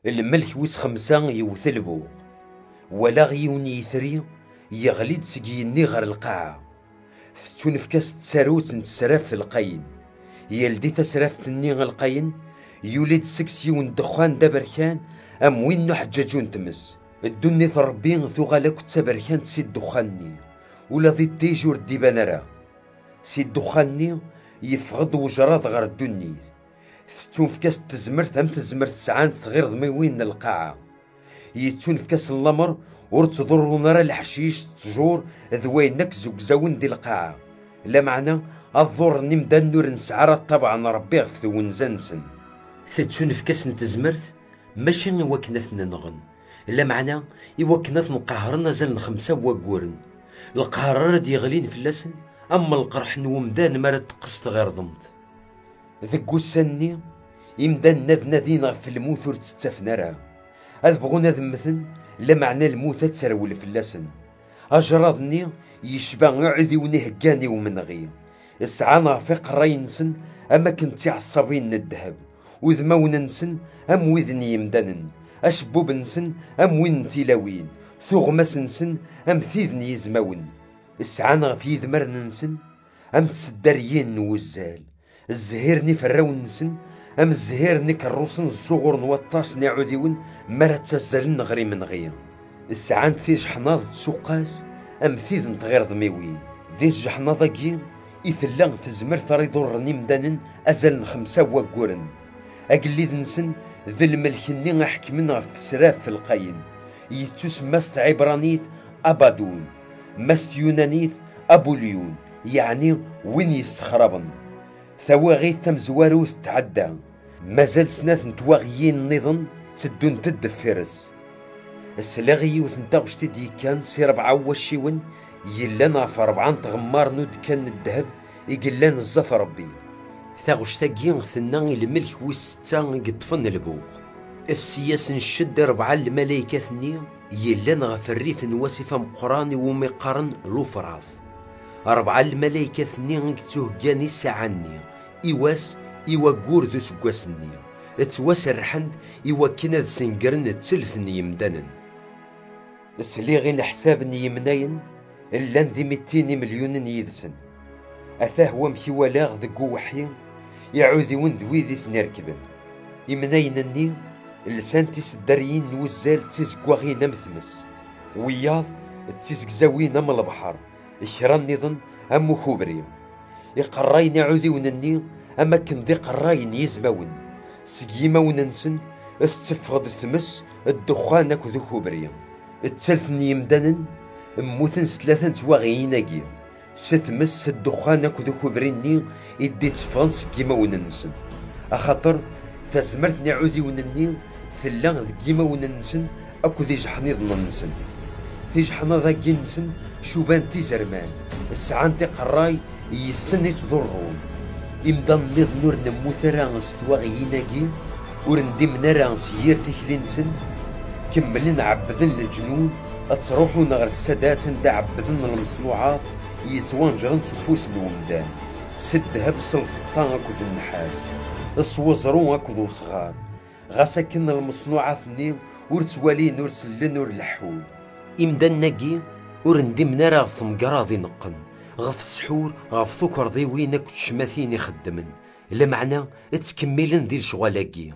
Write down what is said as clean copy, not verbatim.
الملك ويس خمسة يوث البوق، ولا غيون يثري يغليد سقيني غير القاعة. تونفكاس تساروت نتسراف القاين، يلدي تسراف تني القاين، يولد سكسيون دخان دبركان أم وين حجاجون تمس. الدنيا ربي ثغالك تسبركان تسيد دخاني، ولا ذي تيجور ديبانرا سيد دخاني يفقد وجراد غير الدنيا. تون في كاس تزمرت هم تزمرت ساعات غير ضمي وين القاعة. يتون في كاس اللمر ورتضر نرى الحشيش تجور ذوينك زوين دي القاعة. لا معنى الضر نمدا نور نسعر طبعا ربي غفث ونزنسن. تون في كاس نتزمرت ماشي وكنت ننغن، لا معنى يوكنت نقهرنا زل خمسة وقورن. القهر راد يغلين في اللسن، أما القرح نومدان مرد قصت غير ضمت. ذقو السني يمدان نذين في الموت ورتستفنرا. أذبغونا ذمثن لا معنى الموت تسرول في اللسن. أجرادني يشبع عذي ونهجاني ومنغي. السعانا فيق راينسن أما كنت عصابين الذهب، وذمون نسن أم وذني يمدانن. أشبوب نسن أم وين تيلاوين، ثغمس نسن أم ثيذني يزمون. السعانا في ذمر نسن أم تسدريين نوزال. الزهيرني فراون نسن أم الزهيرني كالروسن الزغور نوطاس نعوديون مرة تسزلن غري من غير. السعان ثيج حناض تسوقاس أم ثيذ نتغير ضميوين. ذيج حناضا كي إثلان تزمر تريدورني مدانن أزل خمسة وقورن. أقليد نسن ذي الملكني أحكمن غف سراف في القاين. يتوس مست عبرانيت أبادون، مست يونانيت أبوليون، يعني وين يسخربن. ثواغي ثم زواروث تعدى، مازال سناث نتواغيين نظن تدون تد فرس. السلاغي وثنتاغش تدي كان سي ربعة وشيون يلان في ربعان تغمار نود كان الذهب يقلان الزف ربي. ثاغش تاقين ثنا الملك وستان قطفن البوق. افسياس نشد ربعة الملايكة ثنيا يلان غف الريف واسفة مقراني ومقارن لوفراث. ربعة الملايكة ثنيا كتوه جاني ساعني إواس إوا قور ذو سقواسني اتواس الرحند إوا كنا ذ سنقرن تلثني يمدانن. السليغي الحساب يمناين اللان ذي 200 مليون يدسن. أثاه ومشي ولاغ ذقو وحيا يعوذي وند ويذي ثنركبن. يمناين الني اللسان تيسدريين نوزال تيزقواغين مثمس، وياض تيزقزاوين من البحر إشران نظن أمو خوبري. يقراين يعوذي ونني أما كن ذي قراين يزمون سقيما وننسن السفغد الثمس الدخان أكو ذو خوبري. التلثني يمدانن موثن ثلاثة تواغيناكي ستمس الدخان أكو ذو خوبريني إدي تفغن سقيما وننسن. أخاطر تزمرت نعوذي ونني ثلا ذقيما وننسن أكو ذي جحني ظننسن. في جحنا ذاكي نسن شوبان تيزرمان السعان تقراي يسن يتضرون. إمدان نض نور نموت رانس تواغيناكي ورندي من رانس يير تيكلينسن. كملين عبدن الجنود أتروحون غير السادات ندا عبدن المصنوعات يتوانجرن سفوس الومدان. سدها بسلفطان أكو ذو النحاس، الصوزرون أكو ذو صغار. غاساكن المصنوعات نيم ورتوالي نور سلن نور الحول. إمدان ناكي ورندي منارا غف مقراضي نقن غف السحور غف ثكر ذي وينك تشماثين يخدمن. لا معنى تكملن ذي الشغالاكي.